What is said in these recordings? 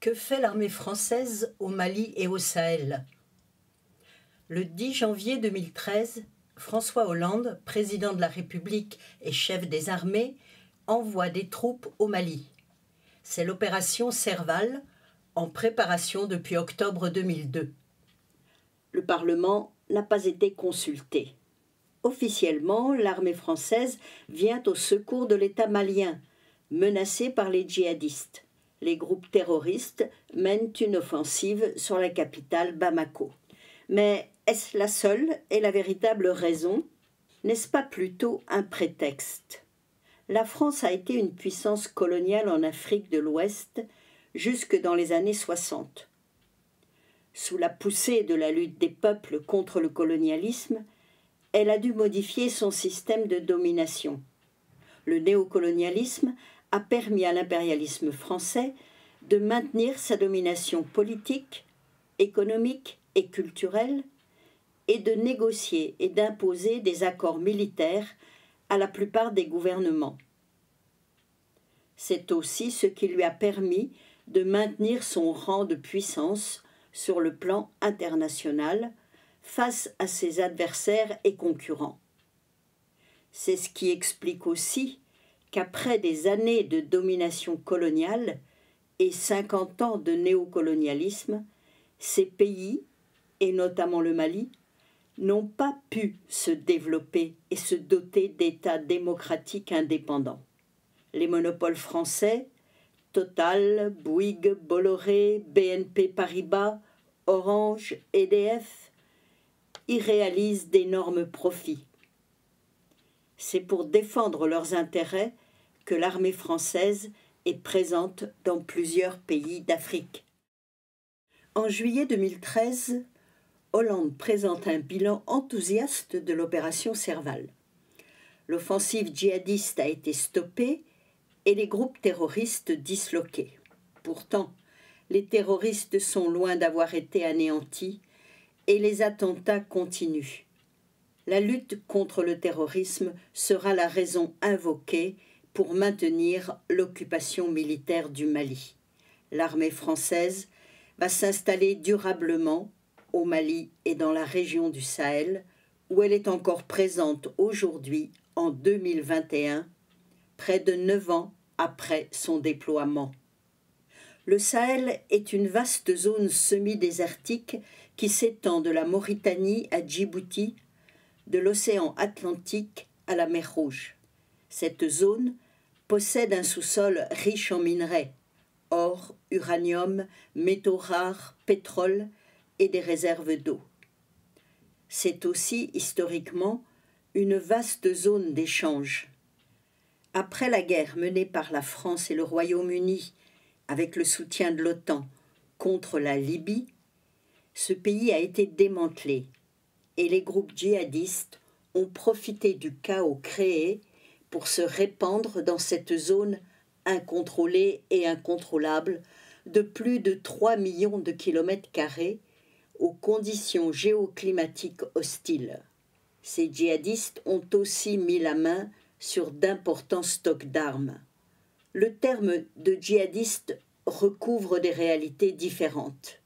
Que fait l'armée française au Mali et au Sahel? Le 10 janvier 2013, François Hollande, président de la République et chef des armées, envoie des troupes au Mali. C'est l'opération Serval, en préparation depuis octobre 2002. Le Parlement n'a pas été consulté. Officiellement, l'armée française vient au secours de l'État malien, menacé par les djihadistes. Les groupes terroristes mènent une offensive sur la capitale Bamako. Mais est-ce la seule et la véritable raison? N'est-ce pas plutôt un prétexte? La France a été une puissance coloniale en Afrique de l'Ouest jusque dans les années 60. Sous la poussée de la lutte des peuples contre le colonialisme, elle a dû modifier son système de domination. Le néocolonialisme a permis à l'impérialisme français de maintenir sa domination politique, économique et culturelle et de négocier et d'imposer des accords militaires à la plupart des gouvernements. C'est aussi ce qui lui a permis de maintenir son rang de puissance sur le plan international face à ses adversaires et concurrents. C'est ce qui explique aussi qu'après des années de domination coloniale et 50 ans de néocolonialisme, ces pays, et notamment le Mali, n'ont pas pu se développer et se doter d'États démocratiques indépendants. Les monopoles français, Total, Bouygues, Bolloré, BNP Paribas, Orange, EDF, y réalisent d'énormes profits. C'est pour défendre leurs intérêts que l'armée française est présente dans plusieurs pays d'Afrique. En juillet 2013, Hollande présente un bilan enthousiaste de l'opération Serval. L'offensive djihadiste a été stoppée et les groupes terroristes disloqués. Pourtant, les terroristes sont loin d'avoir été anéantis et les attentats continuent. La lutte contre le terrorisme sera la raison invoquée pour maintenir l'occupation militaire du Mali. L'armée française va s'installer durablement au Mali et dans la région du Sahel, où elle est encore présente aujourd'hui, en 2021, près de 9 ans après son déploiement. Le Sahel est une vaste zone semi-désertique qui s'étend de la Mauritanie à Djibouti, de l'océan Atlantique à la mer Rouge. Cette zone possède un sous-sol riche en minerais, or, uranium, métaux rares, pétrole et des réserves d'eau. C'est aussi, historiquement, une vaste zone d'échange. Après la guerre menée par la France et le Royaume-Uni, avec le soutien de l'OTAN, contre la Libye, ce pays a été démantelé et les groupes djihadistes ont profité du chaos créé pour se répandre dans cette zone incontrôlée et incontrôlable de plus de 3 millions de kilomètres carrés aux conditions géoclimatiques hostiles. Ces djihadistes ont aussi mis la main sur d'importants stocks d'armes. Le terme de djihadiste recouvre des réalités différentes.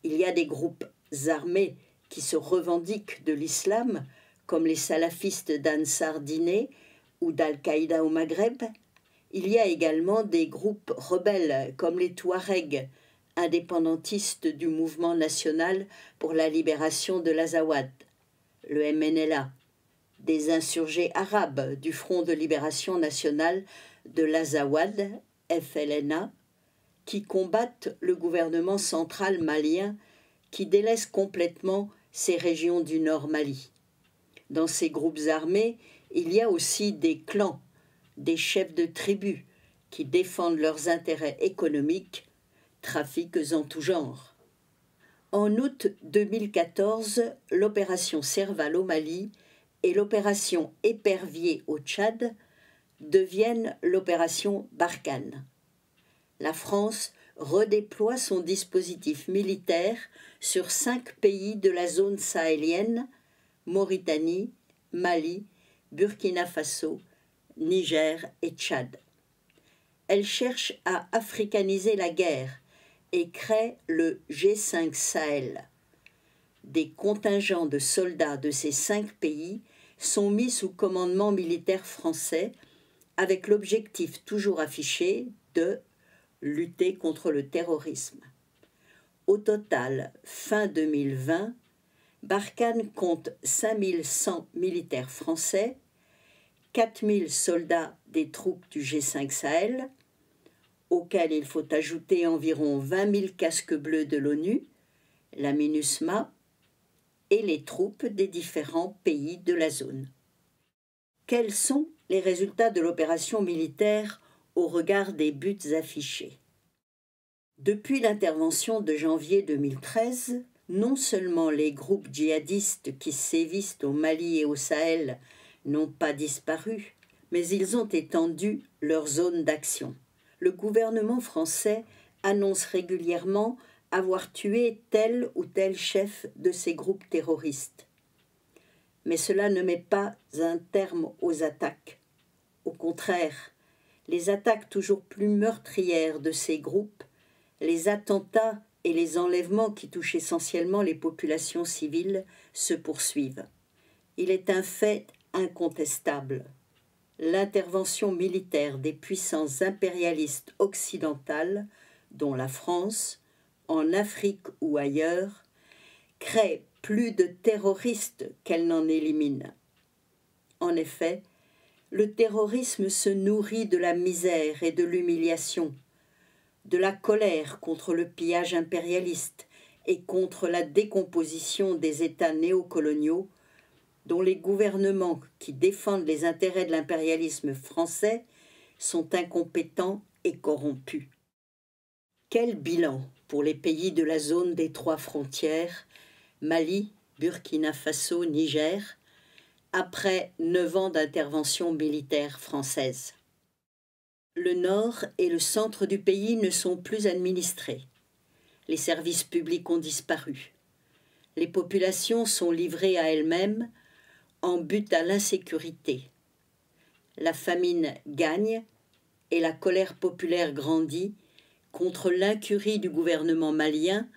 Il y a des groupes armés qui se revendiquent de l'islam, comme les salafistes d'Ansar Dine ou d'Al-Qaïda au Maghreb. Il y a également des groupes rebelles comme les Touaregs, indépendantistes du mouvement national pour la libération de l'Azawad, le MNLA, des insurgés arabes du Front de libération nationale de l'Azawad, FLNA, qui combattent le gouvernement central malien qui délaisse complètement ces régions du Nord Mali. Dans ces groupes armés, il y a aussi des clans, des chefs de tribus qui défendent leurs intérêts économiques, trafics en tout genre. En août 2014, l'opération Serval au Mali et l'opération Épervier au Tchad deviennent l'opération Barkhane. La France redéploie son dispositif militaire sur 5 pays de la zone sahélienne, Mauritanie, Mali, Burkina Faso, Niger et Tchad. Elle cherche à africaniser la guerre et crée le G5 Sahel. Des contingents de soldats de ces 5 pays sont mis sous commandement militaire français avec l'objectif toujours affiché de lutter contre le terrorisme. Au total, fin 2020, Barkhane compte 5100 militaires français, 4000 soldats des troupes du G5 Sahel, auxquels il faut ajouter environ 20 000 casques bleus de l'ONU, la MINUSMA, et les troupes des différents pays de la zone. Quels sont les résultats de l'opération militaire au regard des buts affichés? Depuis l'intervention de janvier 2013, non seulement les groupes djihadistes qui sévissent au Mali et au Sahel n'ont pas disparu, mais ils ont étendu leur zone d'action. Le gouvernement français annonce régulièrement avoir tué tel ou tel chef de ces groupes terroristes. Mais cela ne met pas un terme aux attaques. Au contraire, les attaques toujours plus meurtrières de ces groupes, les attentats et les enlèvements qui touchent essentiellement les populations civiles se poursuivent. Il est un fait incontestable. L'intervention militaire des puissances impérialistes occidentales, dont la France, en Afrique ou ailleurs, crée plus de terroristes qu'elle n'en élimine. En effet, le terrorisme se nourrit de la misère et de l'humiliation, de la colère contre le pillage impérialiste et contre la décomposition des États néocoloniaux dont les gouvernements qui défendent les intérêts de l'impérialisme français sont incompétents et corrompus. Quel bilan pour les pays de la zone des 3 frontières, Mali, Burkina Faso, Niger, après 9 ans d'intervention militaire française? Le nord et le centre du pays ne sont plus administrés. Les services publics ont disparu. Les populations sont livrées à elles-mêmes en butte à l'insécurité. La famine gagne et la colère populaire grandit contre l'incurie du gouvernement malien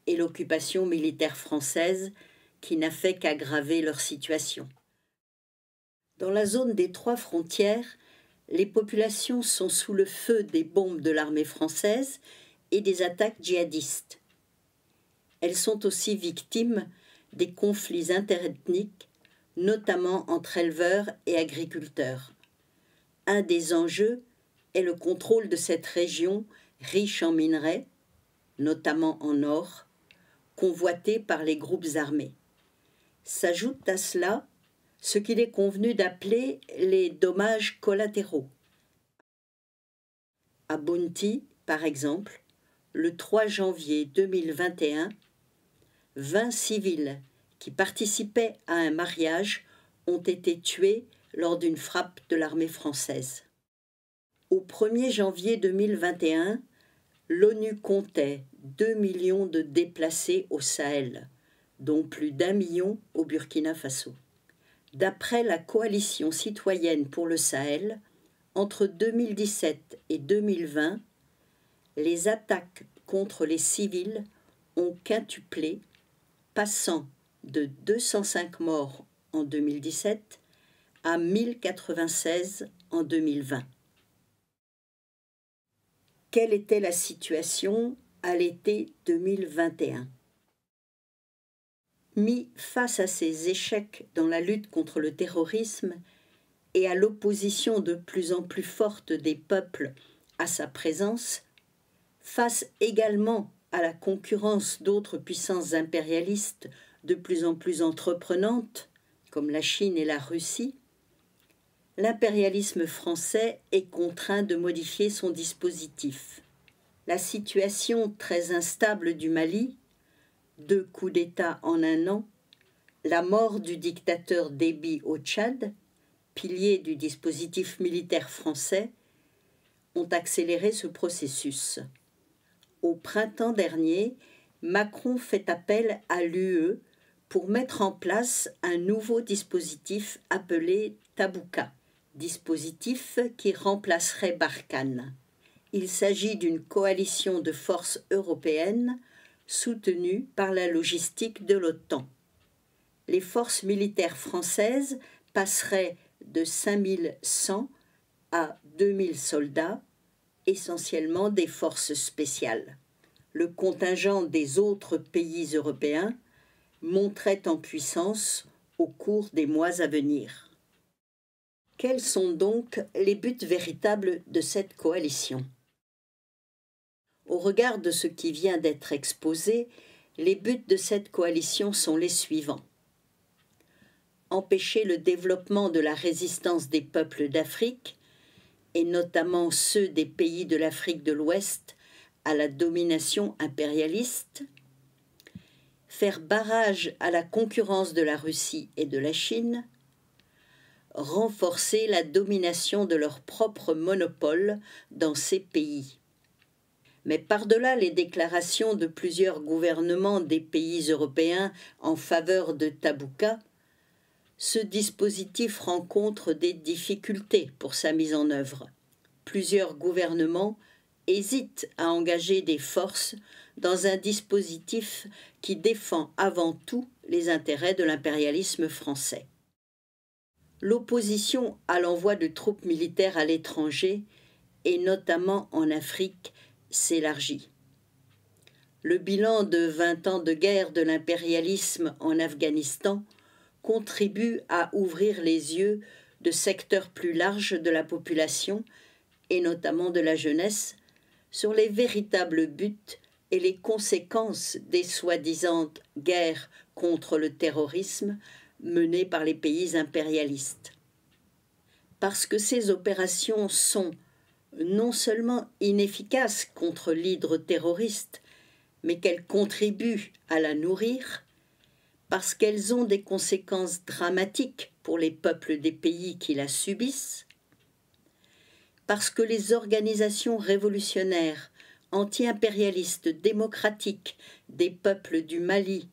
et l'occupation militaire française qui n'a fait qu'aggraver leur situation. Dans la zone des 3 frontières, les populations sont sous le feu des bombes de l'armée française et des attaques djihadistes. Elles sont aussi victimes des conflits interethniques, notamment entre éleveurs et agriculteurs. Un des enjeux est le contrôle de cette région riche en minerais, notamment en or, convoitée par les groupes armés. S'ajoute à cela ce qu'il est convenu d'appeler les dommages collatéraux. À Bounti, par exemple, le 3 janvier 2021, 20 civils qui participaient à un mariage ont été tués lors d'une frappe de l'armée française. Au 1er janvier 2021, l'ONU comptait 2 millions de déplacés au Sahel, dont plus d'1 million au Burkina Faso. D'après la Coalition citoyenne pour le Sahel, entre 2017 et 2020, les attaques contre les civils ont quintuplé, passant de 205 morts en 2017 à 1096 en 2020. Quelle était la situation à l'été 2021? Mis face à ces échecs dans la lutte contre le terrorisme et à l'opposition de plus en plus forte des peuples à sa présence, face également à la concurrence d'autres puissances impérialistes de plus en plus entreprenantes, comme la Chine et la Russie, l'impérialisme français est contraint de modifier son dispositif. La situation très instable du Mali, 2 coups d'État en 1 an, la mort du dictateur Déby au Tchad, pilier du dispositif militaire français, ont accéléré ce processus. Au printemps dernier, Macron fait appel à l'UE pour mettre en place un nouveau dispositif appelé Tabouka, dispositif qui remplacerait Barkhane. Il s'agit d'une coalition de forces européennes soutenue par la logistique de l'OTAN. Les forces militaires françaises passeraient de 5100 à 2000 soldats, essentiellement des forces spéciales. Le contingent des autres pays européens monterait en puissance au cours des mois à venir. Quels sont donc les buts véritables de cette coalition ? Au regard de ce qui vient d'être exposé, les buts de cette coalition sont les suivants. Empêcher le développement de la résistance des peuples d'Afrique, et notamment ceux des pays de l'Afrique de l'Ouest, à la domination impérialiste, faire barrage à la concurrence de la Russie et de la Chine, renforcer la domination de leurs propres monopoles dans ces pays. Mais par-delà les déclarations de plusieurs gouvernements des pays européens en faveur de Tabouka, ce dispositif rencontre des difficultés pour sa mise en œuvre. Plusieurs gouvernements hésitent à engager des forces dans un dispositif qui défend avant tout les intérêts de l'impérialisme français. L'opposition à l'envoi de troupes militaires à l'étranger, et notamment en Afrique, s'élargit. Le bilan de 20 ans de guerre de l'impérialisme en Afghanistan contribue à ouvrir les yeux de secteurs plus larges de la population, et notamment de la jeunesse, sur les véritables buts et les conséquences des soi-disant guerres contre le terrorisme menées par les pays impérialistes. Parce que ces opérations sont non seulement inefficaces contre l'hydre terroriste, mais qu'elles contribuent à la nourrir, parce qu'elles ont des conséquences dramatiques pour les peuples des pays qui la subissent, parce que les organisations révolutionnaires anti-impérialistes démocratiques des peuples du Mali,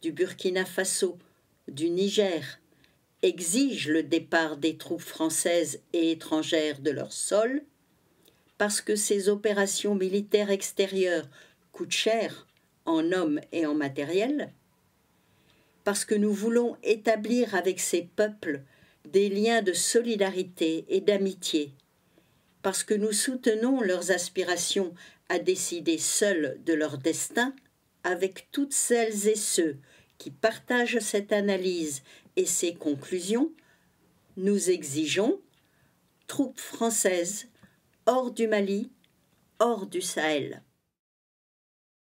du Burkina Faso, du Niger exigent le départ des troupes françaises et étrangères de leur sol, parce que ces opérations militaires extérieures coûtent cher en hommes et en matériel, parce que nous voulons établir avec ces peuples des liens de solidarité et d'amitié, parce que nous soutenons leurs aspirations à décider seuls de leur destin, avec toutes celles et ceux qui partagent cette analyse et ses conclusions, nous exigeons troupes françaises hors du Mali, hors du Sahel.